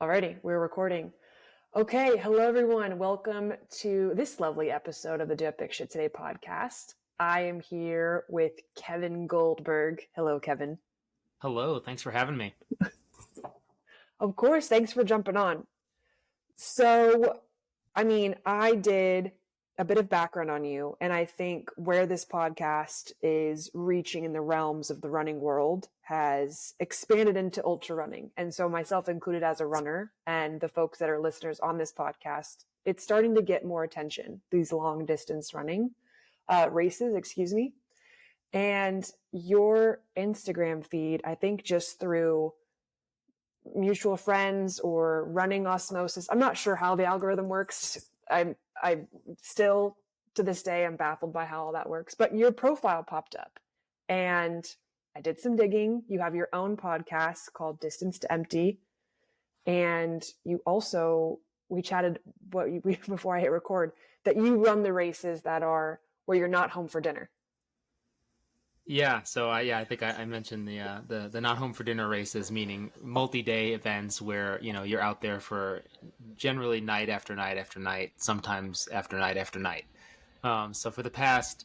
Alrighty, we're recording. Okay, hello everyone. Welcome to this lovely episode of the Do Epic Shit Today podcast. I am here with Kevin Goldberg. Hello, Kevin. Hello, thanks for having me. Of course, thanks for jumping on. So, I did a bit of background on you, and I think where this podcast is reaching in the realms of the running world has expanded into ultra running. And so myself included as a runner and the folks that are listeners on this podcast, it's starting to get more attention, these long distance running races, and your Instagram feed, I think just through mutual friends or running osmosis. I'm not sure how the algorithm works. I still to this day, I'm baffled by how all that works, but your profile popped up and I did some digging. You have your own podcast called Distance to Empty. And you also, we chatted before I hit record, that you run the races that are where you're not home for dinner. Yeah, so I think I mentioned the not home for dinner races, meaning multi-day events where you're out there for generally night after night after night, sometimes after night after night. So for the past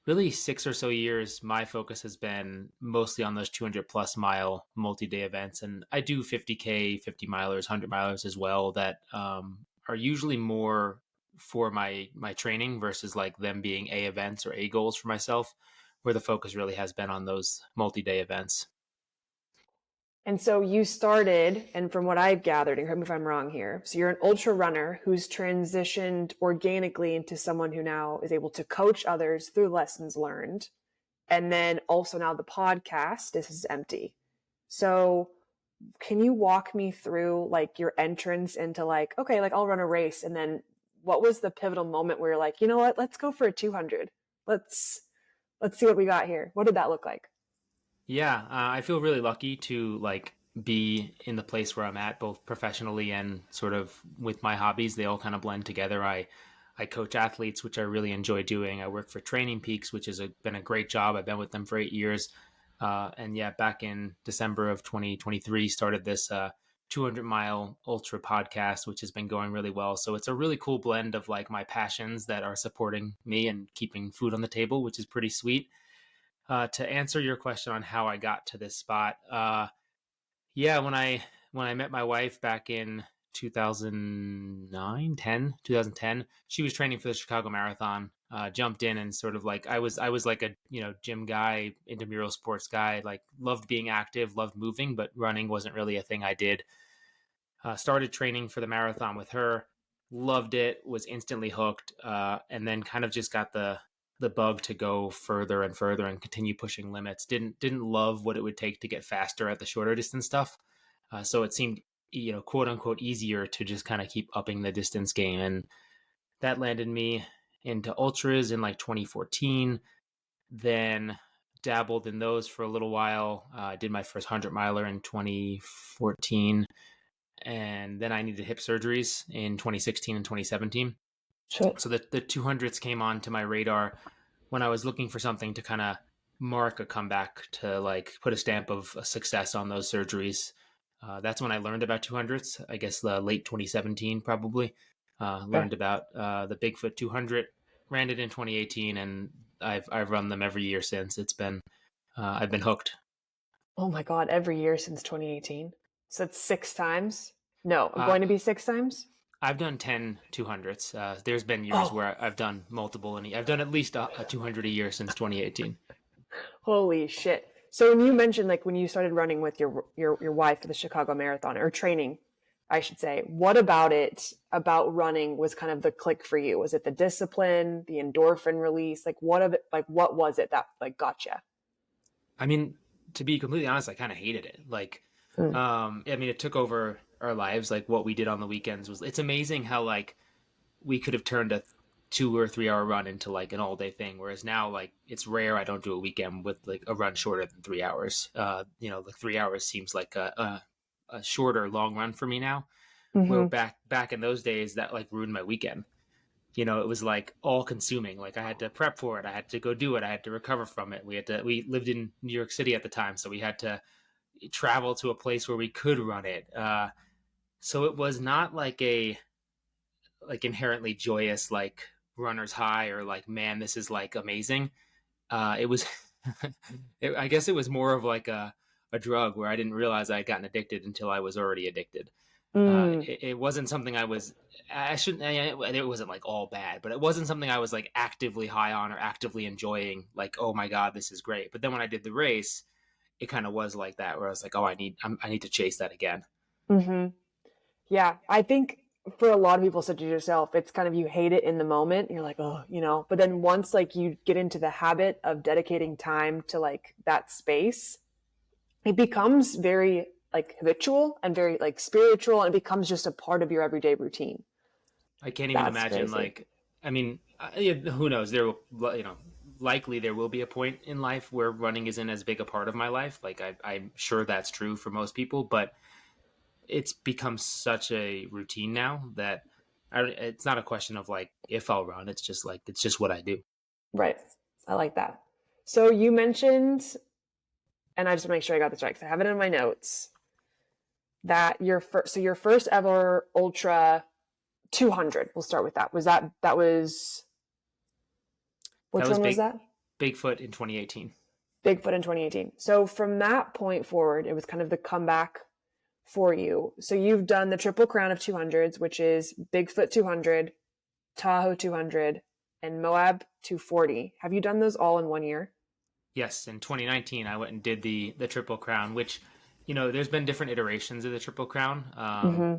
really 6 or so years, my focus has been mostly on those 200 plus mile multi-day events, and I do 50K, 50 milers, 100 milers as well that are usually more for my training versus like them being A events or A goals for myself, where the focus really has been on those multi-day events. And so you started, and from what I've gathered, and correct me if I'm wrong here, so you're an ultra runner who's transitioned organically into someone who now is able to coach others through lessons learned. And then also now the podcast, This is Empty. So can you walk me through like your entrance into like, okay, like I'll run a race. And then what was the pivotal moment where you're like, you know what, let's go for a 200. Let's see what we got here. What did that look like? Yeah, I feel really lucky to like be in the place where I'm at, both professionally and sort of with my hobbies. They all kind of blend together. I coach athletes, which I really enjoy doing. I work for Training Peaks, which has been a great job. I've been with them for 8 years. And yeah, back in December of 2023, started this 200-mile ultra podcast, which has been going really well. So it's a really cool blend of like my passions that are supporting me and keeping food on the table, which is pretty sweet. To answer your question on how I got to this spot, yeah, when I met my wife back in 2010, she was training for the Chicago Marathon. Jumped in and sort of like I was like a gym guy, intramural sports guy, like loved being active, loved moving, but running wasn't really a thing I did. Started training for the marathon with her, loved it, was instantly hooked, and then kind of just got the bug to go further and further and continue pushing limits. Didn't love what it would take to get faster at the shorter distance stuff. So it seemed, quote unquote, easier to just kind of keep upping the distance game. And that landed me into ultras in like 2014. Then dabbled in those for a little while. I did my first 100 miler in 2014. And then I needed hip surgeries in 2016 and 2017. Sure. So the 200s came onto my radar when I was looking for something to kind of mark a comeback, to like put a stamp of success on those surgeries. That's when I learned about 200s, I guess late 2017 probably. Learned about the Bigfoot 200, ran it in 2018, and I've run them every year since. It's been I've been hooked. Oh my God, every year since 2018. So that's 6 times? No, going to be 6 times? I've done 10 200s. There's been years where I've done multiple, and I've done at least a 200 a year since 2018. Holy shit. So when you mentioned like when you started running with your wife for the Chicago Marathon, or training, I should say, what about running was kind of the click for you? Was it the discipline, the endorphin release? Like what was it that like got you? I mean, to be completely honest, I kind of hated it. Like, it took over our lives. Like what we did on the weekends it's amazing how like we could have turned a 2 or 3 hour run into like an all day thing. Whereas now, like it's rare I don't do a weekend with like a run shorter than 3 hours. Like 3 hours seems like a shorter long run for me now. Mm-hmm. Where back in those days that like ruined my weekend. It was like all consuming. Like I had to prep for it. I had to go do it. I had to recover from it. We lived in New York City at the time, so we had to travel to a place where we could run it. So it was not like a like inherently joyous like runner's high or like man this is like amazing. It was I guess it was more of like a drug where I didn't realize I had gotten addicted until I was already addicted. Mm, It wasn't something I shouldn't, it wasn't like all bad, but it wasn't something I was like actively high on or actively enjoying. Like, oh my God, this is great. But then when I did the race, it kind of was like that where I was like, oh, I need to chase that again. hmm. Yeah, I think for a lot of people such as yourself, it's kind of you hate it in the moment. You're like, oh, but then once like you get into the habit of dedicating time to like that space, it becomes very like habitual and very like spiritual and it becomes just a part of your everyday routine. I can't even That's imagine crazy. like, I mean, yeah, who knows? There will, likely there will be a point in life where running isn't as big a part of my life. Like I'm sure that's true for most people, but it's become such a routine now that it's not a question of like if I'll run. It's just like it's just what I do. Right. I like that. So you mentioned, and I just make sure I got this right because I have it in my notes, that your first ever ultra 200. We'll start with that. That was That which was one was that? Bigfoot in 2018. Bigfoot in 2018. So from that point forward, it was kind of the comeback for you. So you've done the Triple Crown of 200s, which is Bigfoot 200, Tahoe 200, and Moab 240. Have you done those all in 1 year? Yes, in 2019 I went and did the Triple Crown, which there's been different iterations of the Triple Crown. Mm-hmm.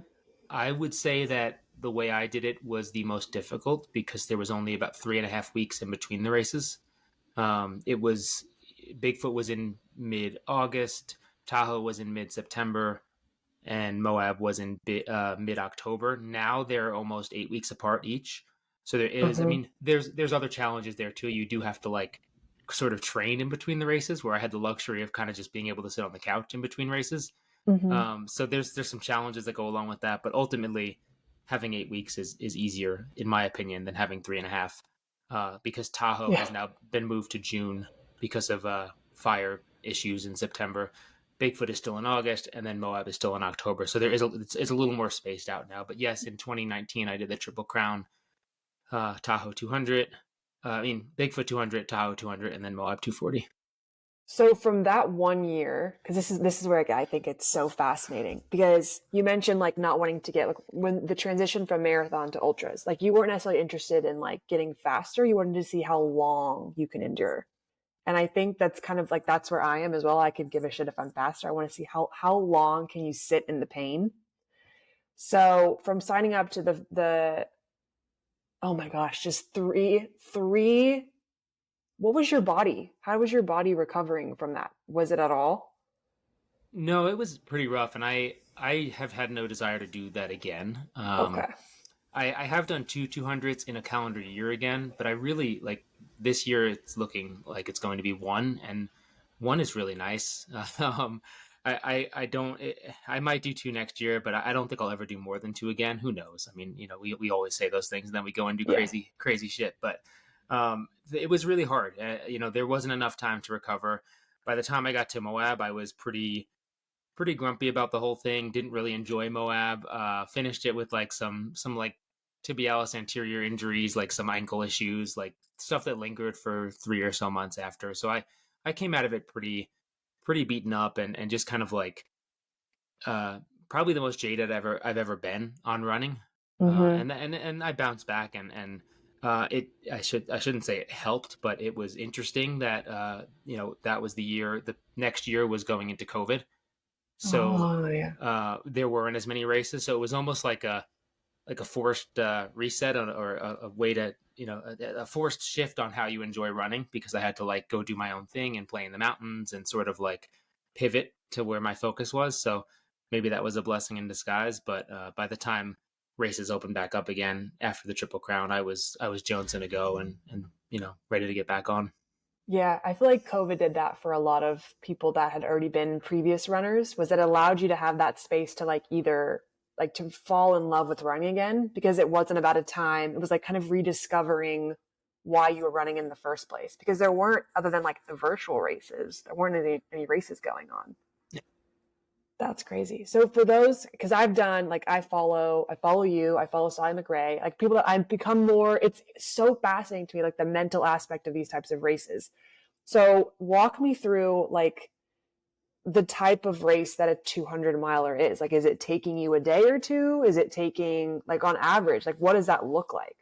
I would say that the way I did it was the most difficult because there was only about 3.5 weeks in between the races. It was Bigfoot was in mid-August, Tahoe was in mid-September, and Moab was in mid-October. Now they're almost 8 weeks apart each. So there is, I Mm-hmm. mean, there's other challenges there too. You do have to like sort of train in between the races, where I had the luxury of kind of just being able to sit on the couch in between races. Mm-hmm. So there's some challenges that go along with that, but ultimately having 8 weeks is easier in my opinion than having 3.5, because Tahoe Yeah. has now been moved to June because of fire issues in September. Bigfoot is still in August, and then Moab is still in October. So it's a little more spaced out now. But yes, in 2019 I did the Triple Crown, Tahoe 200. Bigfoot 200, Tahoe 200, and then Moab 240. So from that 1 year, because this is where I think it's so fascinating because you mentioned like not wanting to get like when the transition from marathon to ultras, like you weren't necessarily interested in like getting faster. You wanted to see how long you can endure. And I think that's kind of like that's where I am as well. I could give a shit if I'm faster. I want to see how long can you sit in the pain. So from signing up to the oh my gosh, just three. What was your body? How was your body recovering from that? Was it at all? No, it was pretty rough, and I have had no desire to do that again. Okay. I have done 200s in a calendar year again, but I really like this year. It's looking like it's going to be one, and one is really nice. I don't. I might do two next year, but I don't think I'll ever do more than two again. Who knows? I mean, we always say those things, and then we go and do Yeah. crazy shit. But it was really hard. There wasn't enough time to recover. By the time I got to Moab, I was pretty grumpy about the whole thing. Didn't really enjoy Moab. Finished it with like some like tibialis anterior injuries, like some ankle issues, like stuff that lingered for 3 or so months after. So I came out of it pretty beaten up and just kind of like uh, probably the most jaded I've ever been on running. Mm-hmm. And I bounced back and it I shouldn't say it helped, but it was interesting that that was the year. The next year was going into COVID, so Oh yeah. there weren't as many races. So it was almost like a forced reset or a way to a forced shift on how you enjoy running, because I had to like go do my own thing and play in the mountains and sort of like pivot to where my focus was. So maybe that was a blessing in disguise. But by the time races opened back up again after the Triple Crown, I was jonesing to go and ready to get back on. Yeah, I feel like COVID did that for a lot of people that had already been previous runners, was it allowed you to have that space to like either like to fall in love with running again because it wasn't about a time. It was like kind of rediscovering why you were running in the first place because there weren't other than like the virtual races, there weren't any races going on. That's crazy. So for those, because I've done like I follow you, I follow Sally McRae, like people that I've become more. It's so fascinating to me, like the mental aspect of these types of races. So walk me through like the type of race that a 200 miler is. Like, is it taking you a day or two? Is it taking like on average? Like, what does that look like?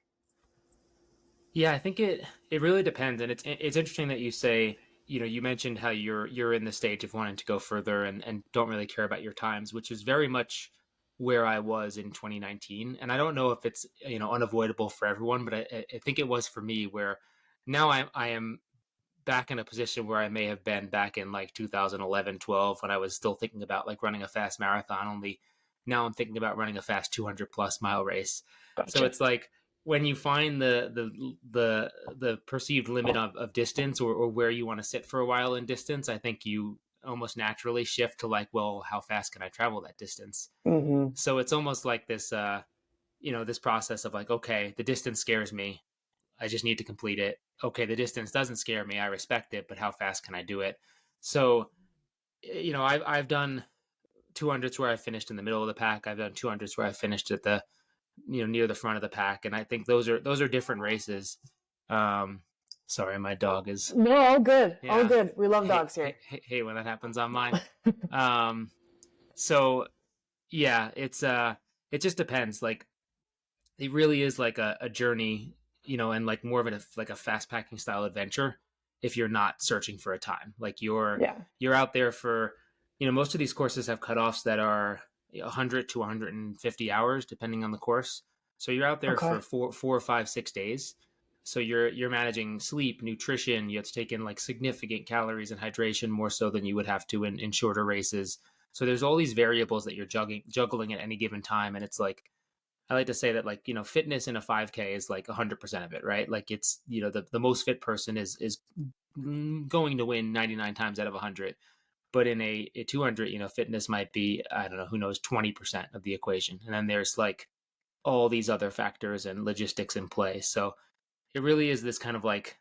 Yeah, I think it really depends, and it's interesting that you say, you know, you mentioned how you're in the stage of wanting to go further and don't really care about your times, which is very much where I was in 2019. And I don't know if it's, you know, unavoidable for everyone, but I think it was for me, where now I am back in a position where I may have been back in like 2011, 12, when I was still thinking about like running a fast marathon. Only now I'm thinking about running a fast 200 plus mile race. So Gotcha. it's like when you find the perceived limit of distance, or where you want to sit for a while in distance, I think you almost naturally shift to like, well, how fast can I travel that distance? Mm-hmm. So it's almost like this, you know, this process of like, okay, the distance scares me. I just need to complete it. Okay, the distance doesn't scare me. I respect it, but how fast can I do it? So, you know, I've done 200s where I finished in the middle of the pack. I've done 200s where I finished at the, you know, near the front of the pack, and I think those are different races. Um, sorry, my dog is, No, all good. All yeah. good. We love Hey, dogs here. when that happens on mine. Um, so yeah, it just depends. Like it really is like a journey, you know, and like more of like a fast packing style adventure. If you're not searching for a time, like Yeah. you're out there for, you know, most of these courses have cutoffs that are 100 to 150 hours depending on the course. So you're out there Okay. for 4, 4, 5, 6 days. So you're managing sleep, nutrition. You have to take in like significant calories and hydration, more so than you would have to in shorter races. So there's all these variables that you're juggling at any given time, and it's like, I like to say that, like, you know, fitness in a 5K is like 100% of it, right? Like it's, you know, the most fit person is going to win 99 times out of 100. But in a 200, you know, fitness might be, I don't know, who knows, 20% of the equation. And then there's like all these other factors and logistics in play. So it really is this kind of like,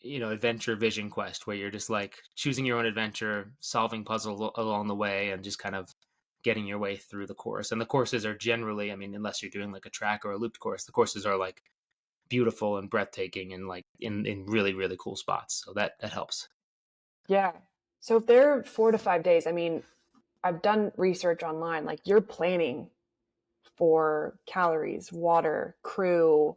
you know, adventure vision quest where you're just like choosing your own adventure, solving puzzles along the way, and just kind of getting your way through the course. And the courses are generally, I mean, unless you're doing like a track or a looped course, the courses are like beautiful and breathtaking and like in really, really cool spots. So that helps. Yeah. So if they're 4 to 5 days, I mean, I've done research online, like you're planning for calories, water, crew,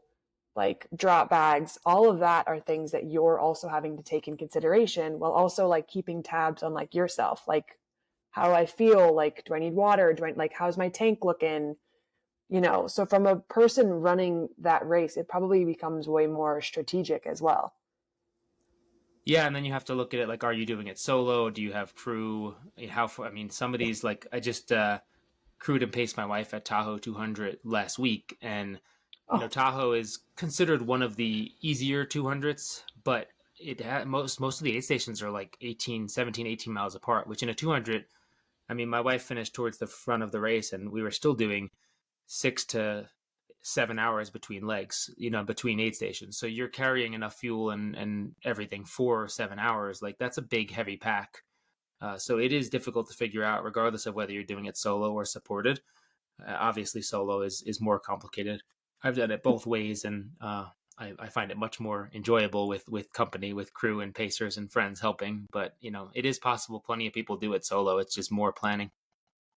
like drop bags, all of that are things that you're also having to take in consideration while also like keeping tabs on like yourself. Like, how do I feel? Like, do I need water? Do I like, how's my tank looking? You know, so from a person running that race, it probably becomes way more strategic as well. Yeah, and then you have to look at it like, are you doing it solo? Do you have crew? How far? I mean, some of these, like, I just crewed and paced my wife at Tahoe 200 last week, and you know, Oh, Tahoe is considered one of the easier 200s, but most of the aid stations are like 18, 17, 18 miles apart, which in a 200, I mean, my wife finished towards the front of the race, and we were still doing 6 to 7 hours between legs, you know, between aid stations. So you're carrying enough fuel and everything for 7 hours. Like that's a big, heavy pack. So it is difficult to figure out, regardless of whether you're doing it solo or supported. Obviously, solo is more complicated. I've done it both ways, and I find it much more enjoyable with company, with crew and pacers and friends helping. But you know, it is possible. Plenty of people do it solo. It's just more planning.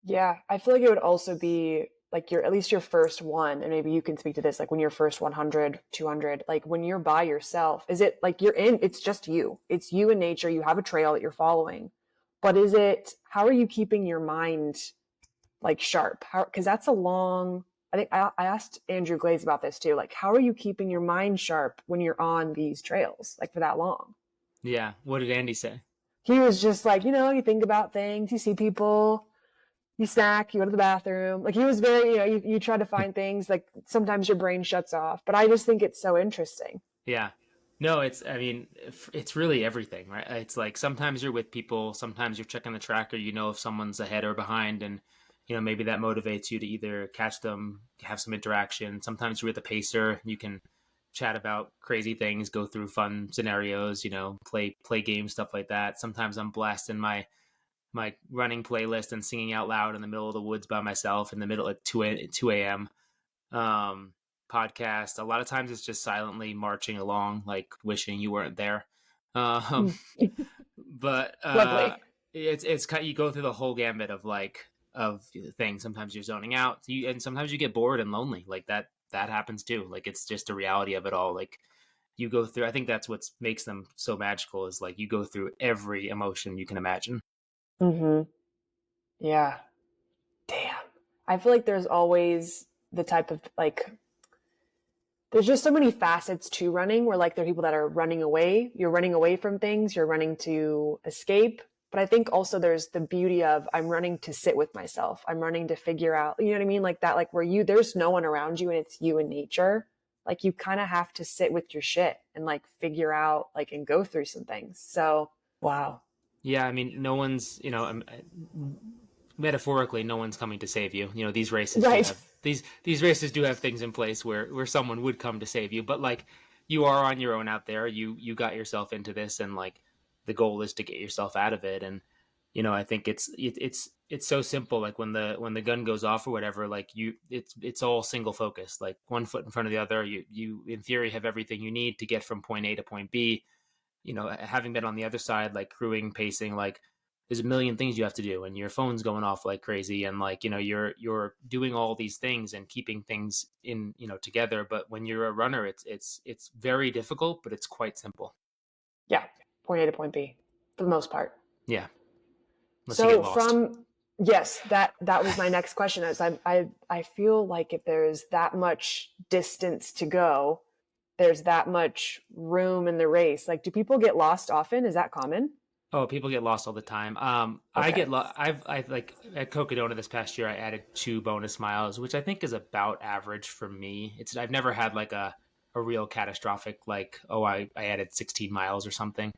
yeah. I feel like it would also be like your, at least your first one, and maybe you can speak to this, like when you're first 100, 200, like when you're by yourself, is it like you're in, it's just you, it's you in nature, you have a trail that you're following, but is it, how are you keeping your mind like sharp? How, because that's a long, I think I asked Andrew Glaze about this too. Like, how are you keeping your mind sharp when you're on these trails, like for that long? Yeah. What did Andy say? He was just like, you know, you think about things, you see people, you snack, you go to the bathroom. Like he was very, you know, you try to find things, like sometimes your brain shuts off. But I just think it's so interesting. Yeah. No, it's, I mean, it's really everything, right? It's like sometimes you're with people, sometimes you're checking the tracker, you know, if someone's ahead or behind, and, you know, maybe that motivates you to either catch them, have some interaction. Sometimes you're with a pacer, you can chat about crazy things, go through fun scenarios, you know, play games, stuff like that. Sometimes I'm blasting my running playlist and singing out loud in the middle of the woods by myself in the middle at 2 a.m. Podcast. A lot of times it's just silently marching along, like wishing you weren't there. Um, but Lovely. it's kind of, you go through the whole gambit of like of things. Sometimes you're zoning out, and sometimes you get bored and lonely. Like that happens too. Like it's just a reality of it all. Like you go through. I think that's what makes them so magical. Is like you go through every emotion you can imagine. Mm-hmm. Yeah. Damn. I feel like there's always the type of like, there's just so many facets to running where like there are people that are running away. You're running away from things. You're running to escape. But I think also there's the beauty of I'm running to sit with myself. I'm running to figure out, you know what I mean? Like that, like where there's no one around you and it's you and nature. Like you kind of have to sit with your shit and like figure out like and go through some things. So, wow. Yeah, I mean, no one's, metaphorically, no one's coming to save you. These races do Right. have these races do have things in place where someone would come to save you, but like you are on your own out there. You got yourself into this, and like the goal is to get yourself out of it. And I think it's so simple. Like when the gun goes off or whatever, like it's all single focus, like one foot in front of the other. You in theory have everything you need to get from point A to point B. Having been on the other side, like crewing, pacing, like there's a million things you have to do and your phone's going off like crazy. And like, you're doing all these things and keeping things in, together. But when you're a runner, it's very difficult, but it's quite simple. Yeah. Point A to point B for the most part. Yeah. Unless you get So lost. yes, that was my next question. Is I feel like if there's that much distance to go, there's that much room in the race. Like, do people get lost often? Is that common? Oh, people get lost all the time. I Okay. get I like at Cocodona this past year, I added 2 bonus miles, which I think is about average for me. I've never had like a real catastrophic, like, oh, I added 16 miles or something.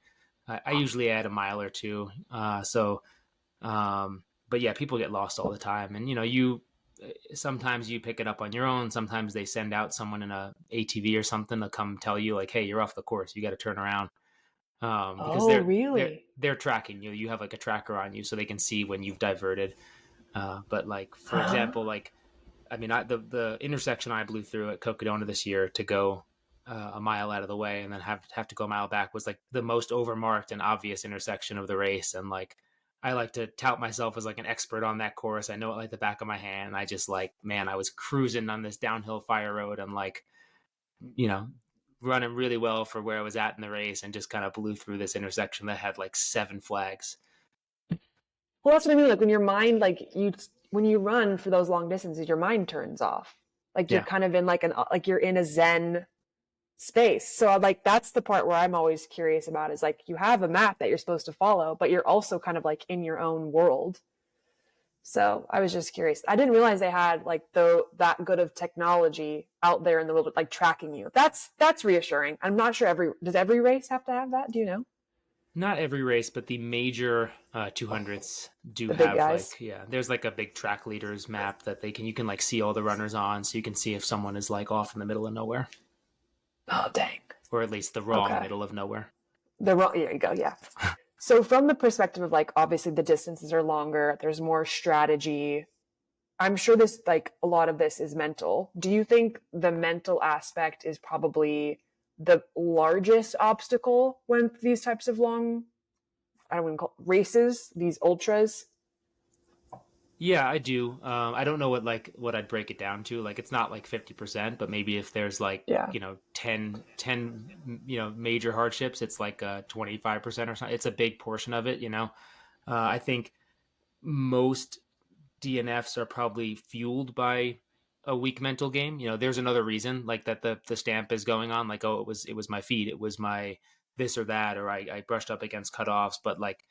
I usually add a mile or two. But yeah, people get lost all the time. And, sometimes you pick it up on your own. Sometimes they send out someone in a ATV or something to come tell you like, hey, you're off the course. You got to turn around. Because Oh, really? they're tracking you. You have like a tracker on you, so they can see when you've diverted. But like for example, like I mean, the intersection I blew through at Cocodona this year to go a mile out of the way and then have to go a mile back was like the most overmarked and obvious intersection of the race. And like I like to tout myself as like an expert on that course. I know it like the back of my hand. I just like, man, I was cruising on this downhill fire road and like, you know, running really well for where I was at in the race and just kind of blew through this intersection that had like 7 flags. Well, that's what I mean. Like when your mind, when you run for those long distances, your mind turns off. Like you're Yeah. kind of in like you're in a Zen space. So like that's the part where I'm always curious about is like you have a map that you're supposed to follow, but you're also kind of like in your own world. So I was just curious. I didn't realize they had like that good of technology out there in the world, like tracking you. That's reassuring. I'm not sure does every race have to have that? Do you know? Not every race, but the major 200s do The big have guys. like, yeah, there's like a big track leaders map that you can like see all the runners on. So you can see if someone is like off in the middle of nowhere, Oh dang. or at least the wrong Okay. middle of nowhere. There you go. Yeah. So from the perspective of like obviously the distances are longer, there's more strategy. I'm sure this like a lot of this is mental. Do you think the mental aspect is probably the largest obstacle when these types of long I don't want to call races, these ultras? Yeah, I do. I don't know what I'd break it down to. Like it's not like 50%, but maybe if there's like, Yeah. 10 major hardships, it's like 25% or something. It's a big portion of it. I think most DNFs are probably fueled by a weak mental game. There's another reason like that the stamp is going on. Like, oh, it was my feet, it was my this or that, or I brushed up against cutoffs. But like,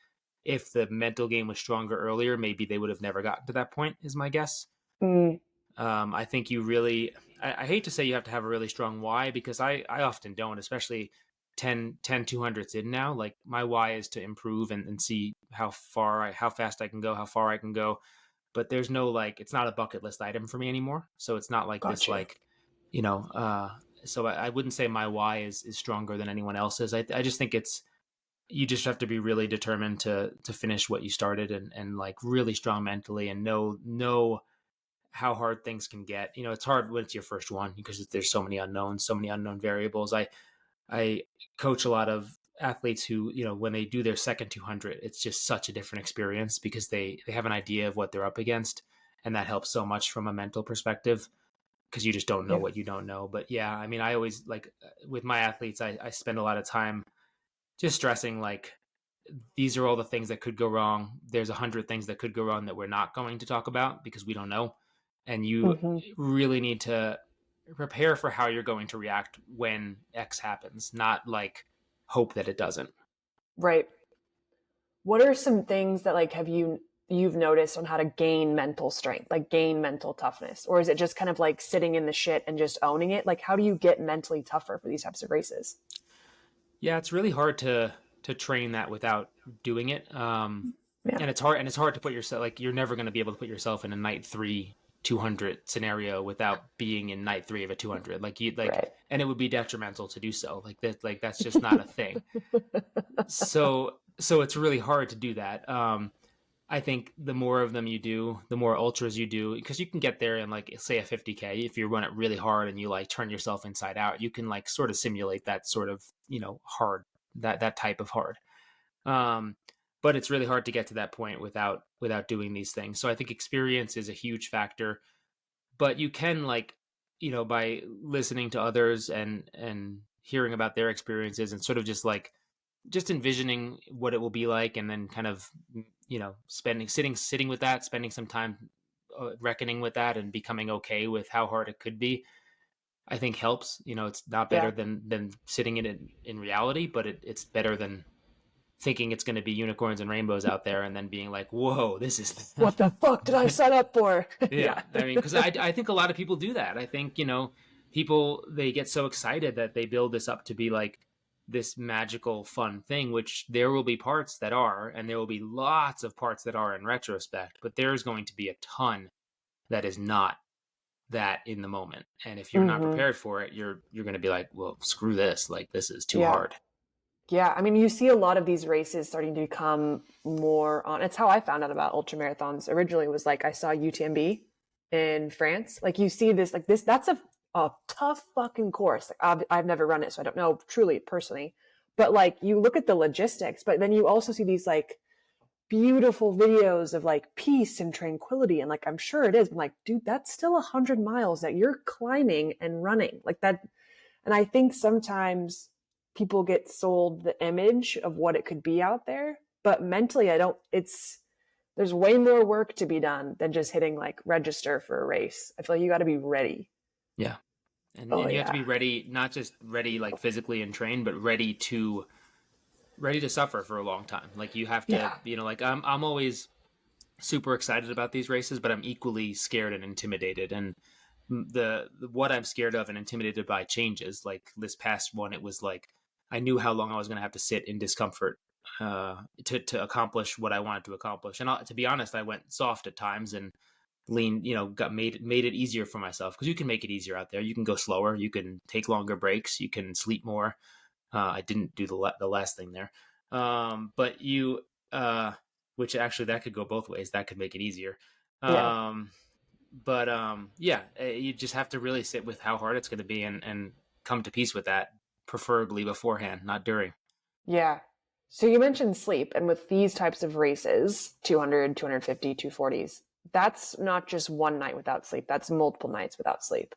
if the mental game was stronger earlier, maybe they would have never gotten to that point. Is my guess. Mm, I think you really. I hate to say you have to have a really strong why because I often don't, especially 200s in now. Like my why is to improve and see how fast I can go, how far I can go, but there's no like it's not a bucket list item for me anymore, so it's not like this gotcha. like you know so I wouldn't say my why is stronger than anyone else's. I just think you just have to be really determined to finish what you started, and like really strong mentally, and know how hard things can get. You know, it's hard when it's your first one because there's so many unknowns, so many unknown variables. I coach a lot of athletes who, you know, when they do their second 200, it's just such a different experience because they have an idea of what they're up against, and that helps so much from a mental perspective because you just don't know Yeah. what you don't know. But yeah, I mean, I always like with my athletes, I spend a lot of time just stressing like these are all the things that could go wrong. There's 100 things that could go wrong that we're not going to talk about because we don't know. And you Hmm. really need to prepare for how you're going to react when X happens, not like hope that it doesn't. Right. What are some things that like you've noticed on how to gain mental strength, like gain mental toughness? Or is it just kind of like sitting in the shit and just owning it? Like how do you get mentally tougher for these types of races? Yeah, it's really hard to train that without doing it. Yeah. And it's hard to put yourself like you're never going to be able to put yourself in a night 3 200 scenario without being in night 3 of a 200. Like you like, Right. and it would be detrimental to do so. Like that's just not a thing. So it's really hard to do that. I think the more of them you do, the more ultras you do, because you can get there in like say a 50K. If you run it really hard and you like turn yourself inside out, you can like sort of simulate that sort of, you know, hard, that type of hard. Um, but it's really hard to get to that point without doing these things. So I think experience is a huge factor, but you can like, you know, by listening to others and hearing about their experiences and sort of just envisioning what it will be like, and then kind of, you know, sitting with that, spending some time reckoning with that and becoming okay with how hard it could be, I think helps. You know, it's not better Yeah. than sitting in reality, but it's better than thinking it's going to be unicorns and rainbows out there and then being like, whoa, this is What the fuck did I sign up for? yeah. Yeah. I mean, because I think a lot of people do that. I think, you know, people, they get so excited that they build this up to be like this magical, fun thing, which there will be parts that are, and there will be lots of parts that are in retrospect, but there's going to be a ton that is not that in the moment. And if you're not Hmm. prepared for it, you're going to be like, well, screw this. Like, this is too Yeah. hard. Yeah, I mean, you see a lot of these races starting to become more on. It's how I found out about ultra marathons. Originally, it was like I saw UTMB in France. Like you see this, like this. That's a tough fucking course. Like I've never run it, so I don't know truly personally. But like you look at the logistics, but then you also see these like beautiful videos of like peace and tranquility, and like I'm sure it is. But like, dude, that's still 100 miles that you're climbing and running like that. And I think sometimes people get sold the image of what it could be out there, but mentally, there's way more work to be done than just hitting like register for a race. I feel like you got to be ready. Yeah. And, Oh, and you have to yeah. be ready, not just ready like physically and trained, but ready to suffer for a long time. Like you have to, Yeah. you know, like I'm always super excited about these races, but I'm equally scared and intimidated. And the what I'm scared of and intimidated by changes. Like this past one, it was like I knew how long I was going to have to sit in discomfort to accomplish what I wanted to accomplish. And to be honest, I went soft at times and lean, you know, got made it easier for myself, because you can make it easier out there. You can go slower, you can take longer breaks, you can sleep more. I didn't do the last thing there, but you, which actually that could go both ways. That could make it easier. Yeah. Um, but yeah, you just have to really sit with how hard it's going to be, and come to peace with that, preferably beforehand, not during. Yeah. So you mentioned sleep, and with these types of races, 200, 250, 240s, that's not just one night without sleep. That's multiple nights without sleep.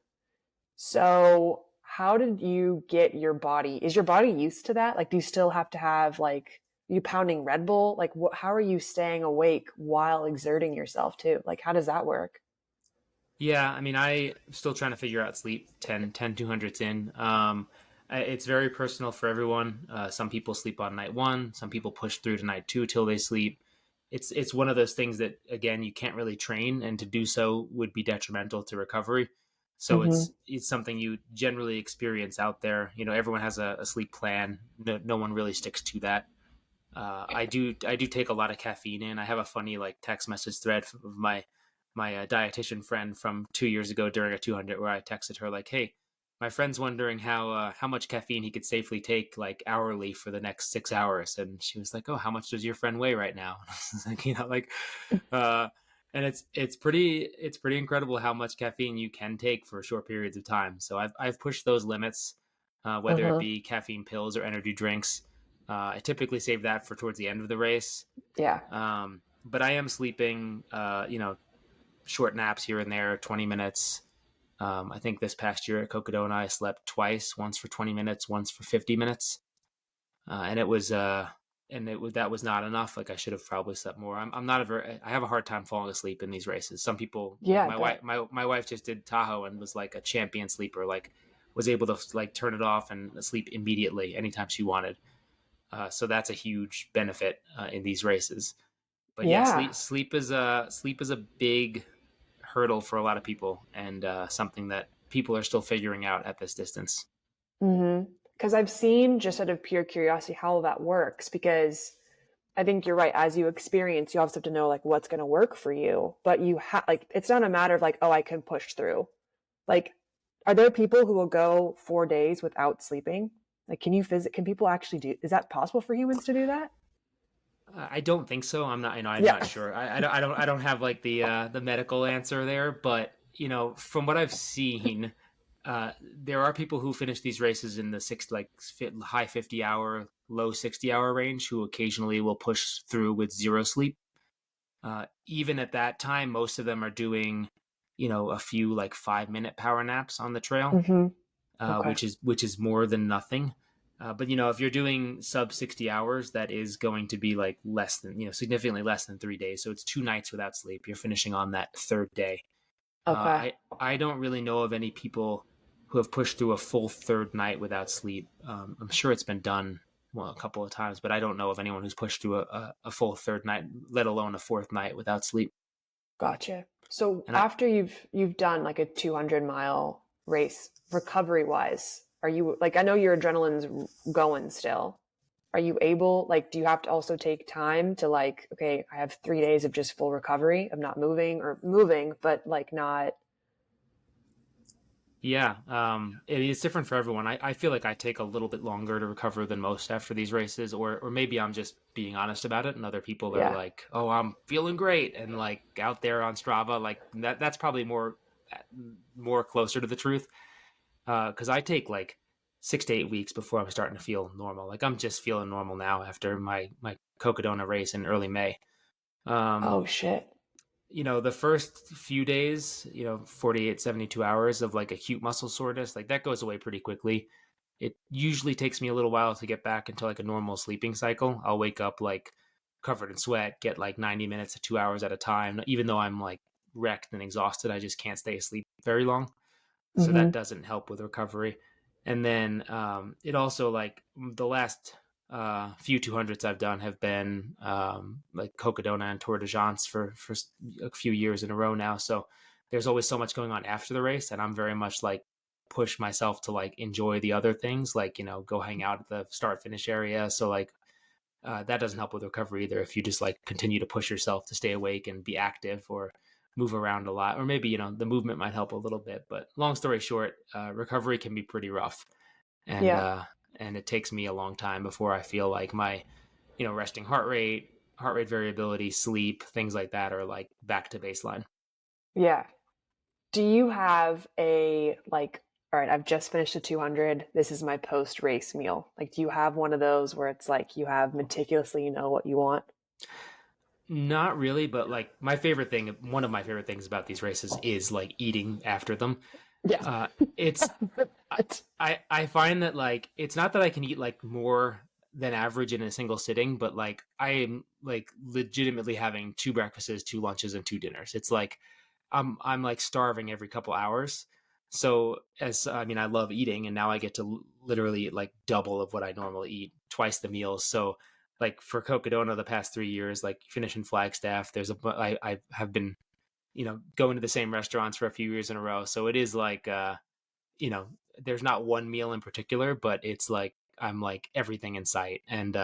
So how did you get your body? Is your body used to that? Like, do you still have to have like you pounding Red Bull? Like, how are you staying awake while exerting yourself too? Like, how does that work? Yeah, I mean, I'm still trying to figure out sleep 200s in. It's very personal for everyone. Some people sleep on night one. Some people push through to night two till they sleep. It's one of those things that, again, you can't really train, and to do so would be detrimental to recovery. So Mm-hmm. it's something you generally experience out there. You know, everyone has a sleep plan. No one really sticks to that. I do take a lot of caffeine in. I have a funny like text message thread of my dietitian friend from 2 years ago during a 200, where I texted her like, "Hey, my friend's wondering how much caffeine he could safely take like hourly for the next 6 hours, and she was like, "Oh, how much does your friend weigh right now?" And I was like, uh, and it's pretty incredible how much caffeine you can take for short periods of time. So I've pushed those limits, whether it Uh-huh. be caffeine pills or energy drinks. I typically save that for towards the end of the race. Yeah. But I am sleeping, short naps here and there, 20 minutes. I think this past year at Cocodona, I slept twice, once for 20 minutes, once for 50 minutes. And it was, that was not enough. Like I should have probably slept more. I'm not I have a hard time falling asleep in these races. Some people, like Yeah, I my wife, bet. my wife just did Tahoe and was like a champion sleeper, like was able to like turn it off and sleep immediately anytime she wanted. So that's a huge benefit in these races. But yeah, Yeah. sleep is a big hurdle for a lot of people, and something that people are still figuring out at this distance. Mm-hmm. Because I've seen, just out of pure curiosity, how that works. Because I think you're right. As you experience, you also have to know like what's going to work for you. But you have like it's not a matter of like, oh, I can push through. Like, are there people who will go 4 days without sleeping? Like, can people actually do? Is that possible for humans to do that? I don't think so. I'm not, I'm Yeah. not sure. I don't have like the medical answer there, but from what I've seen, there are people who finish these races in the high 50 hour, low 60 hour range who occasionally will push through with zero sleep. Even at that time, most of them are doing, a few like 5 minute power naps on the trail, Mm-hmm. Okay. which is more than nothing. But if you're doing sub 60 hours, that is going to be like less than, significantly less than 3 days. So it's 2 nights without sleep. You're finishing on that third day. Okay. I don't really know of any people who have pushed through a full third night without sleep. I'm sure it's been done, well, a couple of times, but I don't know of anyone who's pushed through a full third night, let alone a fourth night without sleep. Gotcha. So And I, after you've done like a 200-mile race, recovery wise, are you like I know your adrenaline's going still. Are you able like do you have to also take time to like okay, I have 3 days of just full recovery of not moving or moving, but like not Yeah, it's different for everyone. I feel like I take a little bit longer to recover than most after these races, or maybe I'm just being honest about it, and other people are yeah. like, "Oh, I'm feeling great," and like out there on Strava, like that's probably more closer to the truth. Because I take like 6 to 8 weeks before I'm starting to feel normal. Like I'm just feeling normal now after my Cocodona race in early May. Um, Oh shit. the first few days, 48, 72 hours of like acute muscle soreness, like that goes away pretty quickly. It usually takes me a little while to get back into like a normal sleeping cycle. I'll wake up like covered in sweat, get like 90 minutes to 2 hours at a time. Even though I'm like wrecked and exhausted, I just can't stay asleep very long. So that Mm-hmm. doesn't help with recovery. And then it also like the last few 200s I've done have been like Cocodona and Tour de France for a few years in a row now. So there's always so much going on after the race, and I'm very much like push myself to like enjoy the other things, like go hang out at the start finish area. So like that doesn't help with recovery either if you just like continue to push yourself to stay awake and be active or move around a lot, or maybe the movement might help a little bit. But long story short, recovery can be pretty rough, and Yeah. uh and it takes me a long time before I feel like my resting heart rate variability, sleep, things like that are like back to baseline. Yeah. Do you have a like all right, I've just finished a 200. This is my post race meal. Like do you have one of those where it's like you have meticulously you know what you want? Not really, but like one of my favorite things about these races is like eating after them. Yeah. uh it's I, But I find that like it's not that I can eat like more than average in a single sitting, but like I am like legitimately having two breakfasts, two lunches, and two dinners. It's like I'm like starving every couple hours. So as I mean, I love eating, and now I get to literally eat like double of what I normally eat, twice the meals. So like for Cocodona, the past 3 years, like finishing Flagstaff, I have been going to the same restaurants for a few years in a row. So it is like you know, there's not one meal in particular, but it's like I'm like everything in sight. And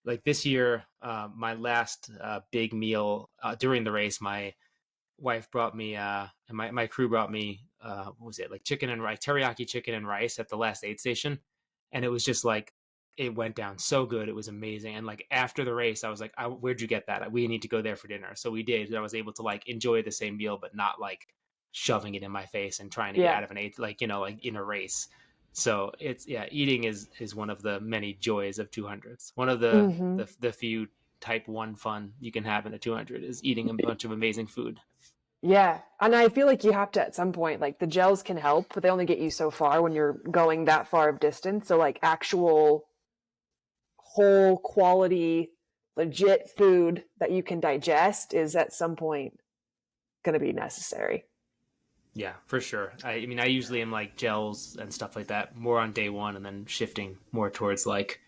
like this year, my last big meal during the race, my wife brought me and my crew brought me what was it, like chicken and rice, teriyaki chicken and rice at the last aid station. And it was just like, it went down so good. It was amazing. And like after the race, I was like, where'd you get that? We need to go there for dinner. So we did. I was able to like enjoy the same meal, but not like shoving it in my face and trying to get Yeah. out of an aid, like, like in a race. So it's, yeah, eating is one of the many joys of 200s. One of the few type 1 fun you can have in a 200 is eating a bunch of amazing food. Yeah. And I feel like you have to, at some point, like the gels can help, but they only get you so far when you're going that far of distance. So like actual whole quality, legit food that you can digest is at some point going to be necessary. Yeah, for sure. I mean, I usually am like gels and stuff like that more on day one, and then shifting more towards like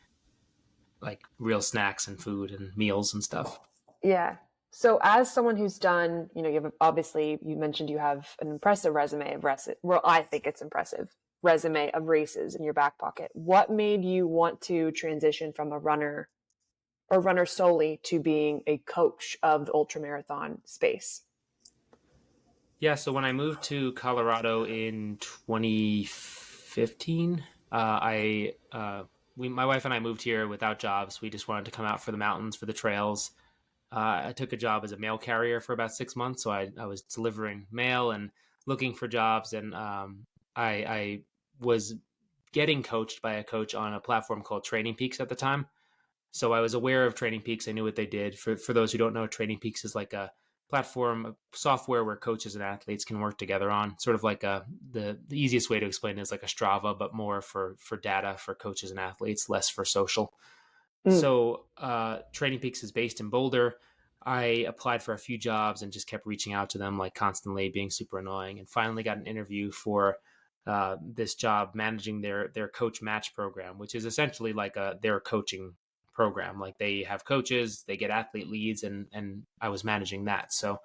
real snacks and food and meals and stuff. Yeah. So as someone who's done, you have, obviously you mentioned you have an impressive resume of races. Well, I think it's impressive resume of races in your back pocket. What made you want to transition from a runner or runner solely to being a coach of the ultramarathon space? Yeah, so when I moved to Colorado in 2015, my wife and I moved here without jobs. We just wanted to come out for the mountains, for the trails. I took a job as a mail carrier for about 6 months, so I was delivering mail and looking for jobs, and I was getting coached by a coach on a platform called Training Peaks at the time. So I was aware of Training Peaks. I knew what they did. For those who don't know, Training Peaks is like a platform of software where coaches and athletes can work together on. Sort of like the easiest way to explain it is like a Strava, but more for data for coaches and athletes, less for social. So Training Peaks is based in Boulder. I applied for a few jobs and just kept reaching out to them like constantly, being super annoying, and finally got an interview for this job managing their coach match program, which is essentially like their coaching program. Like they have coaches, they get athlete leads, and I was managing that. So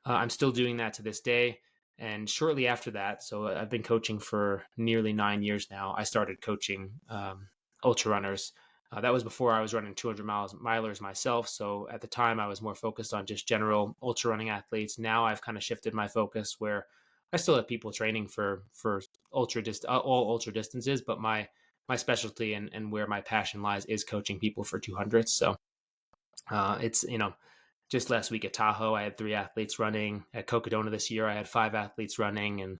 I'm still doing that to this day. And shortly after that, so I've been coaching for nearly 9 years now. I started coaching ultra runners. That was before I was running 200 milers myself. So at the time, I was more focused on just general ultra running athletes. Now I've kind of shifted my focus where I still have people training for all ultra distances, but my specialty and where my passion lies is coaching people for 200s. So it's, just last week at Tahoe, I had 3 athletes running. At Cocodona this year, I had 5 athletes running, and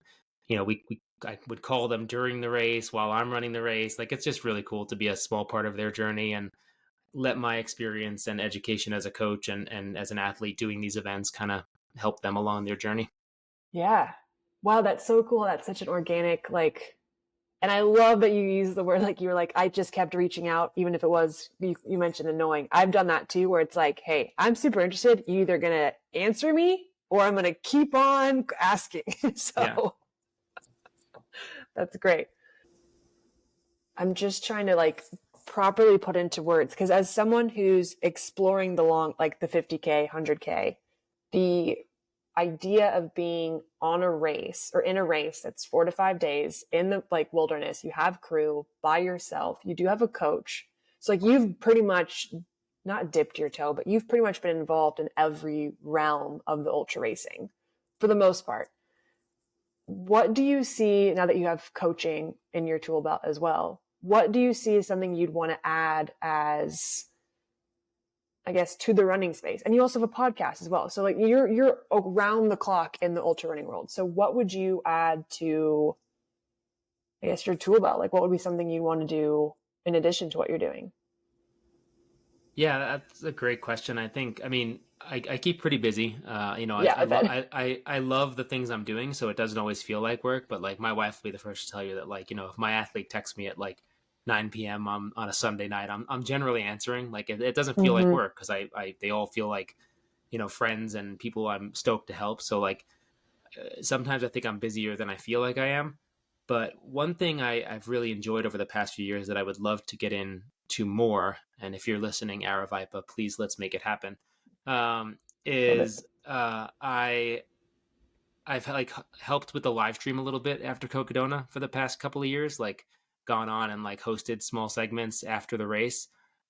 I would call them during the race while I'm running the race. Like it's just really cool to be a small part of their journey and let my experience and education as a coach and as an athlete doing these events kind of help them along their journey. Yeah. Wow, that's so cool. That's such an organic, and I love that you use the word, like you were like, I just kept reaching out, even if it was, you mentioned annoying. I've done that too, where it's like, hey, I'm super interested. You're either going to answer me or I'm going to keep on asking. So yeah. That's great. I'm just trying to properly put into words, because as someone who's exploring the long, like the 50K, 100K, the idea of being on a race or in a race that's 4 to 5 days in the wilderness, you have crew by yourself, you do have a coach. So you've pretty much not dipped your toe, but you've pretty much been involved in every realm of the ultra racing for the most part. What do you see now that you have coaching in your tool belt as well? What do you see as something you'd want to add as, I guess, to the running space? And you also have a podcast as well. So you're around the clock in the ultra running world. So what would you add to, I guess, your tool belt? What would be something you want to do in addition to what you're doing? Yeah, that's a great question. I keep pretty busy. I love the things I'm doing, so it doesn't always feel like work. But my wife will be the first to tell you that if my athlete texts me at 9 p.m. on a Sunday night, I'm generally answering. It doesn't feel like work, because they all feel like friends and people I'm stoked to help. So sometimes I think I'm busier than I feel like I am. But one thing I've really enjoyed over the past few years that I would love to get into more, and if you're listening, Aravipa, please let's make it happen, is I've helped with the live stream a little bit after Cocodona for the past couple of years, gone on and hosted small segments after the race.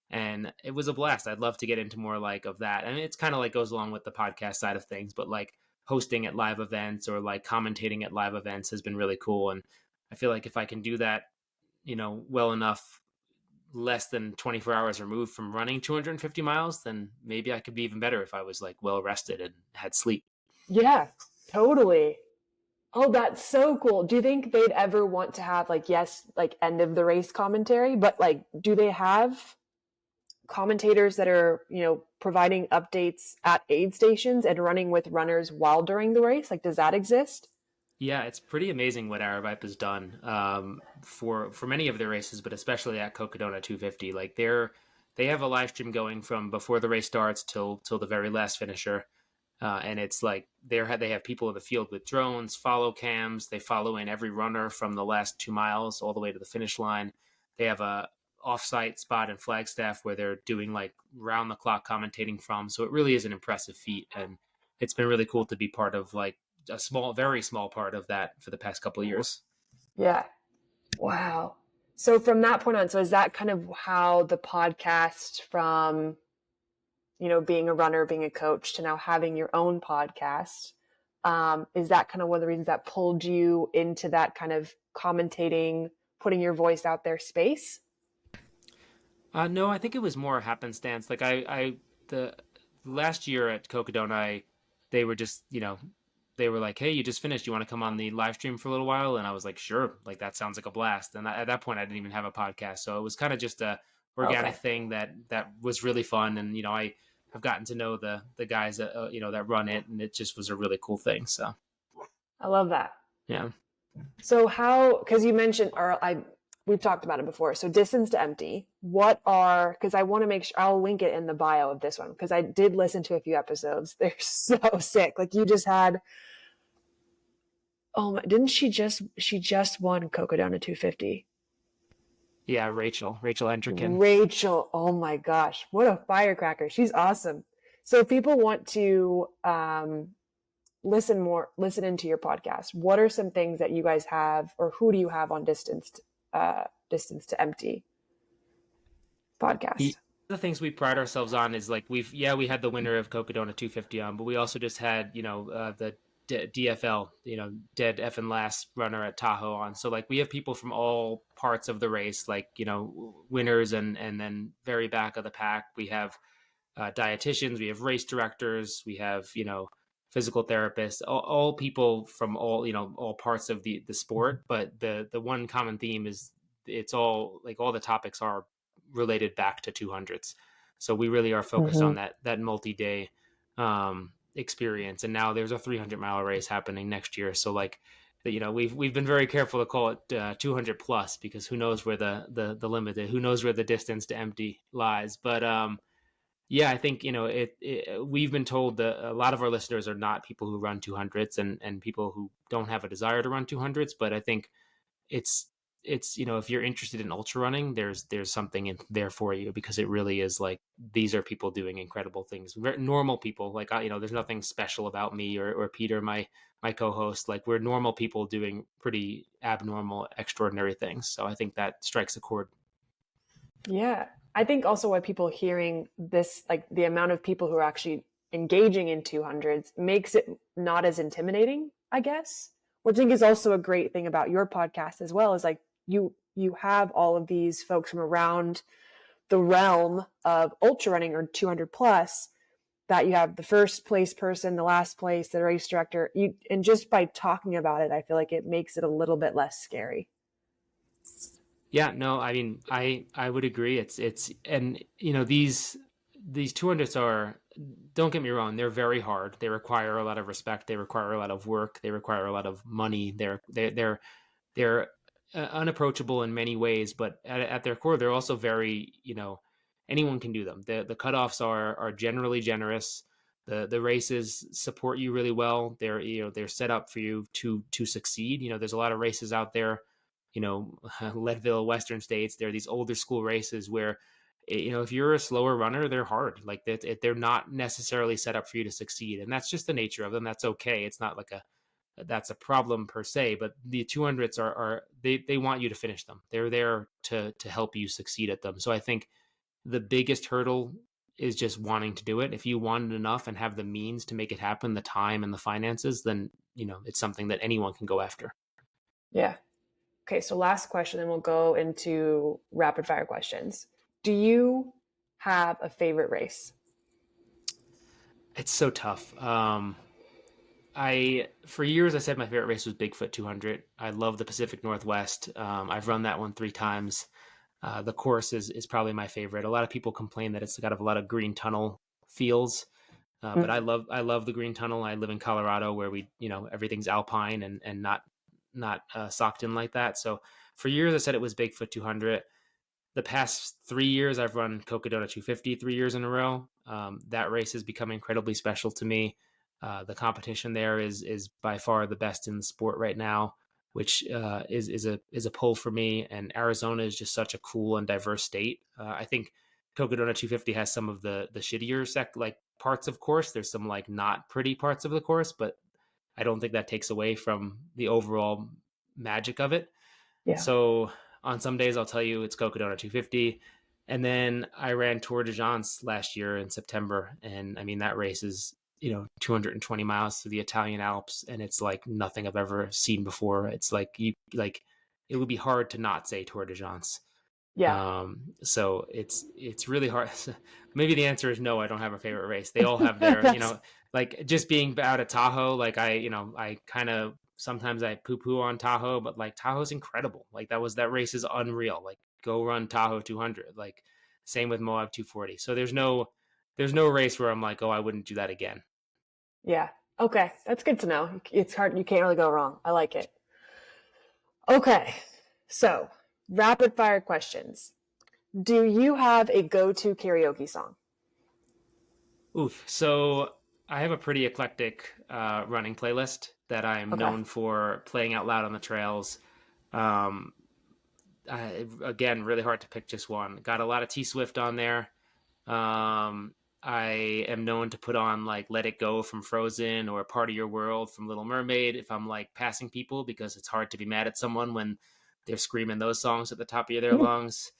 And it was a blast. I'd love to get into more of that. I mean, it's kind of goes along with the podcast side of things, but hosting at live events or like commentating at live events has been really cool. And I feel like if I can do that, well enough, less than 24 hours removed from running 250 miles, then maybe I could be even better if I was like well rested and had sleep. Yeah, totally. Oh, that's so cool. Do you think they'd ever want to have like, yes, like end of the race commentary, but like, do they have commentators that are, providing updates at aid stations and running with runners while during the race? Like, does that exist? Yeah, it's pretty amazing what Arabipe has done for many of their races, but especially at Cocodona 250. Like they have a live stream going from before the race starts till the very last finisher, and it's like they have people in the field with drones, follow cams. They follow in every runner from the last 2 miles all the way to the finish line. They have a offsite spot in Flagstaff where they're doing like round the clock commentating from. So it really is an impressive feat, and it's been really cool to be part of like a very small part of that for the past couple of years. Yeah. Wow. So from that point on, so is that kind of how the podcast from, being a runner, being a coach to now having your own podcast, is that kind of one of the reasons that pulled you into that kind of commentating, putting your voice out there space? No, I think it was more happenstance. Like the last year at Cocodona, they were just, they were like, "Hey, you just finished. You want to come on the live stream for a little while?" And I was like, "Sure." Like that sounds like a blast. And at that point, I didn't even have a podcast, so it was kind of just a organic thing that was really fun. And I have gotten to know the guys that that run it, and it just was a really cool thing. So I love that. yeah. So because you mentioned, we've talked about it before. So distance to empty, because I want to make sure I'll link it in the bio of this one, because I did listen to a few episodes. They're so sick. Like you just had, oh my, didn't she just won Cocodona 250? Yeah, Rachel Entrikin. Rachel, oh my gosh, what a firecracker. She's awesome. So if people want to listen into your podcast, what are some things that you guys have, or who do you have on distance to empty podcast? The things we pride ourselves on is like we had the winner of Cocodona 250 on, but we also just had the DFL, dead effing last runner at Tahoe on. So like we have people from all parts of the race, like winners and then very back of the pack. We have dietitians, we have race directors, we have physical therapists, all people from all parts of the sport. But the one common theme is it's all like all the topics are related back to 200s. So we really are focused on that multi-day experience. And now there's a 300-mile race happening next year. So like we've been very careful to call it 200 plus, because who knows where the limit is, who knows where the distance to empty lies. But yeah, I think we've been told that a lot of our listeners are not people who run 200s and people who don't have a desire to run 200s. But I think it's if you're interested in ultra running, there's something in there for you, because it really is like these are people doing incredible things, normal people. Like there's nothing special about me or Peter, my co-host. Like we're normal people doing pretty abnormal, extraordinary things. So I think that strikes a chord. Yeah, I think also why people hearing this, like the amount of people who are actually engaging in 200s, makes it not as intimidating, I guess. Which I think is also a great thing about your podcast as well, is like you have all of these folks from around the realm of ultra running or 200 plus, that you have the first place person, the last place, the race director. And just by talking about it, I feel like it makes it a little bit less scary. Yeah, no, I mean, I would agree. It's and these 200s are, don't get me wrong, they're very hard. They require a lot of respect. They require a lot of work. They require a lot of money. They're unapproachable in many ways, but at their core, they're also very, anyone can do them. The cutoffs are generally generous. The races support you really well. They're set up for you to succeed. There's a lot of races out there, Leadville, Western States. There are these older school races where, if you're a slower runner, they're hard. Like they're not necessarily set up for you to succeed, and that's just the nature of them. That's okay. It's not like that's a problem per se, but the 200s they want you to finish them. They're there to help you succeed at them. So I think the biggest hurdle is just wanting to do it. If you want it enough and have the means to make it happen, the time and the finances, then, it's something that anyone can go after. Yeah. Okay, so last question, then we'll go into rapid fire questions. Do you have a favorite race? It's so tough. For years, I said my favorite race was Bigfoot 200. I love the Pacific Northwest. I've run that one 3 times. The course is probably my favorite. A lot of people complain that it's got a lot of green tunnel feels, but I love the green tunnel. I live in Colorado where everything's alpine and not socked in like that. So for years, I said it was Bigfoot 200. The past 3 years, I've run Cocodona 250 3 years in a row. That race has become incredibly special to me. The competition there is by far the best in the sport right now, which is a pull for me. And Arizona is just such a cool and diverse state. I think Cocodona 250 has some of the shittier parts of course. There's some like not pretty parts of the course, but I don't think that takes away from the overall magic of it. Yeah. So on some days I'll tell you it's Cocodona 250. And then I ran Tour de France last year in September. And I mean, that race is, 220 miles through the Italian Alps. And it's like nothing I've ever seen before. It's like, it would be hard to not say Tour de France. Yeah. So it's really hard. Maybe the answer is no, I don't have a favorite race. They all have their, like just being out at Tahoe, like I kind of, sometimes I poo poo on Tahoe, but like Tahoe's incredible. Like that race is unreal. Like go run Tahoe 200, like same with Moab 240. So there's no race where I'm like, oh, I wouldn't do that again. Yeah. Okay. That's good to know. It's hard. You can't really go wrong. I like it. Okay. So rapid fire questions. Do you have a go-to karaoke song? Oof. So I have a pretty eclectic running playlist that I'm known for playing out loud on the trails. Again, really hard to pick just one. Got a lot of T Swift on there. I am known to put on like Let It Go from Frozen or Part of Your World from Little Mermaid if I'm like passing people, because it's hard to be mad at someone when they're screaming those songs at the top of their lungs.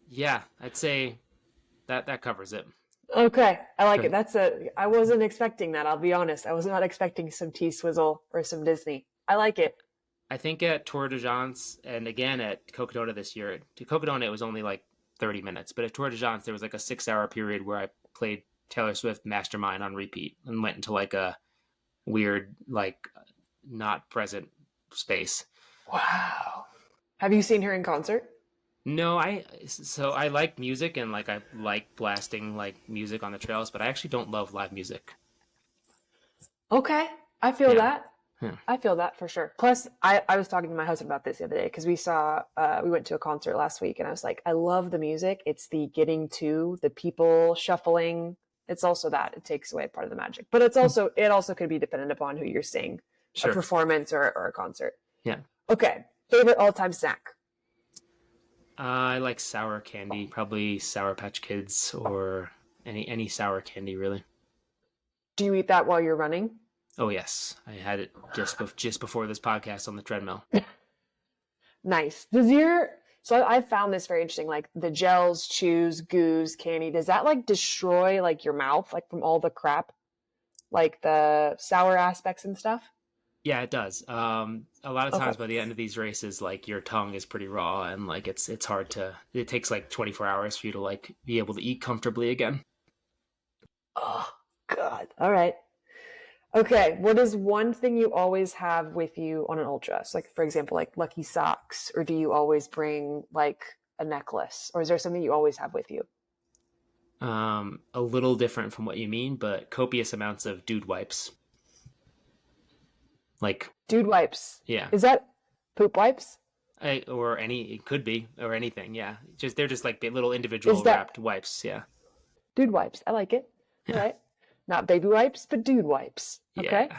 Yeah, I'd say that covers it. Okay, I like it. I wasn't expecting that. I'll be honest. I was not expecting some T-Swizzle or some Disney. I like it. I think at Tour de France and again at Cocodona this year, to Cocodona it was only like 30 minutes, but at Tour de France there was like a 6-hour period where I played Taylor Swift Mastermind on repeat and went into like a weird, like not present space. Wow. Have you seen her in concert? No, I like music and like I like blasting like music on the trails, but I actually don't love live music. Okay, I feel that. Yeah. I feel that for sure. Plus, I was talking to my husband about this the other day because we went to a concert last week and I was like, I love the music. It's the getting to the people shuffling. It's also that it takes away part of the magic, but it also could be dependent upon who you're seeing, a performance or a concert. Yeah. Okay. Favorite all-time snack? I like sour candy, probably Sour Patch Kids or any sour candy, really. Do you eat that while you're running? Oh yes, I had it just before this podcast on the treadmill. Nice. So I found this very interesting. Like the gels, chews, goos, candy. Does that like destroy like your mouth, like from all the crap, like the sour aspects and stuff? Yeah, it does. A lot of times by the end of these races, like your tongue is pretty raw and like it's hard to. It takes like 24 hours for you to like be able to eat comfortably again. Oh God! All right. Okay, what is one thing you always have with you on an ultra? So like, for example, like lucky socks, or do you always bring like a necklace, or is there something you always have with you? A little different from what you mean, but copious amounts of dude wipes. Like dude wipes. Yeah. Is that poop wipes? It could be, or anything. Yeah. They're just like little individual wrapped wipes. Yeah. Dude wipes. I like it. Yeah. All right. Not baby wipes, but dude wipes. Okay. Yeah.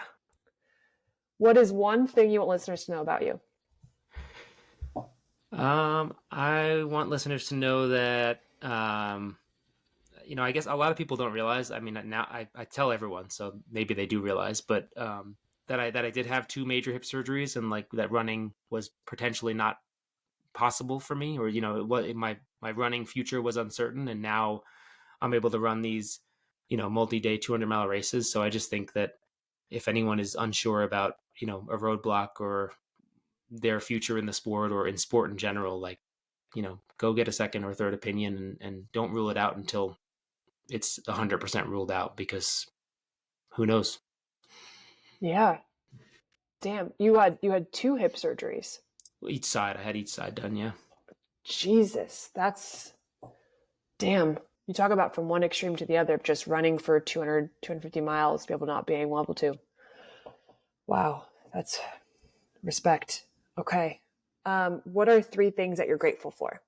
What is one thing you want listeners to know about you? I want listeners to know that, I guess a lot of people don't realize, I mean, now I tell everyone, so maybe they do realize, but, that I did have 2 major hip surgeries and like that running was potentially not possible for me, or, my running future was uncertain, and now I'm able to run these, multi-day 200-mile races. So I just think that if anyone is unsure about, a roadblock or their future in the sport or in sport in general, like, go get a second or third opinion, and don't rule it out until it's 100% ruled out, because who knows? Yeah. Damn. You had two hip surgeries. Each side, I had each side done. Yeah. Jesus. That's damn. You talk about from one extreme to the other, just running for 200, 250 miles, people not being able to. Wow. That's respect. Okay. What are three things that you're grateful for?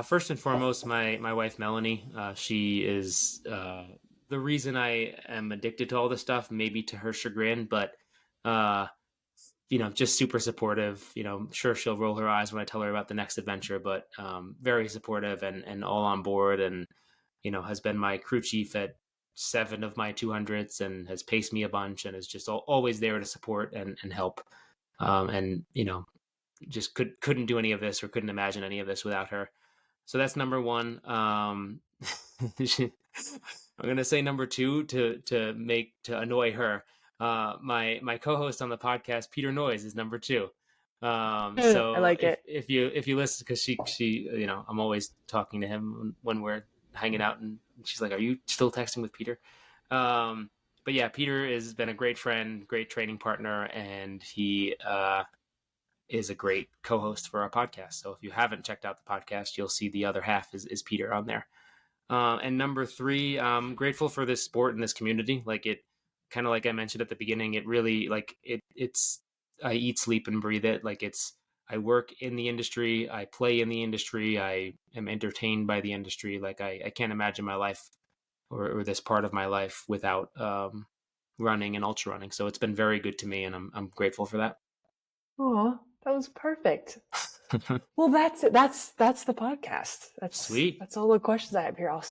First and foremost, my wife Melanie. She is the reason I am addicted to all this stuff. Maybe to her chagrin, but just super supportive. Sure, she'll roll her eyes when I tell her about the next adventure, but very supportive and all on board, and has been my crew chief at 7 of my 200s, and has paced me a bunch, and is just always there to support and help. And just couldn't do any of this, or couldn't imagine any of this without her. So that's number one. I'm gonna say number two to annoy her. My co-host on the podcast, Peter Noyes, is number two. I So like it. if you listen, because she I'm always talking to him when we're hanging out, and she's like, "Are you still texting with Peter?" But yeah, Peter has been a great friend, great training partner, and he is a great co-host for our podcast. So if you haven't checked out the podcast, you'll see the other half is Peter on there. And number three, I'm grateful for this sport and this community. Like, it kind of, like I mentioned at the beginning, it really, like, it's I eat, sleep, and breathe it. Like, I work in the industry, I play in the industry, I am entertained by the industry. Like, I can't imagine my life or this part of my life without running and ultra running. So it's been very good to me, and I'm grateful for that. Oh, that was perfect. Well, that's it. That's the podcast. Sweet. That's all the questions I have here. I'll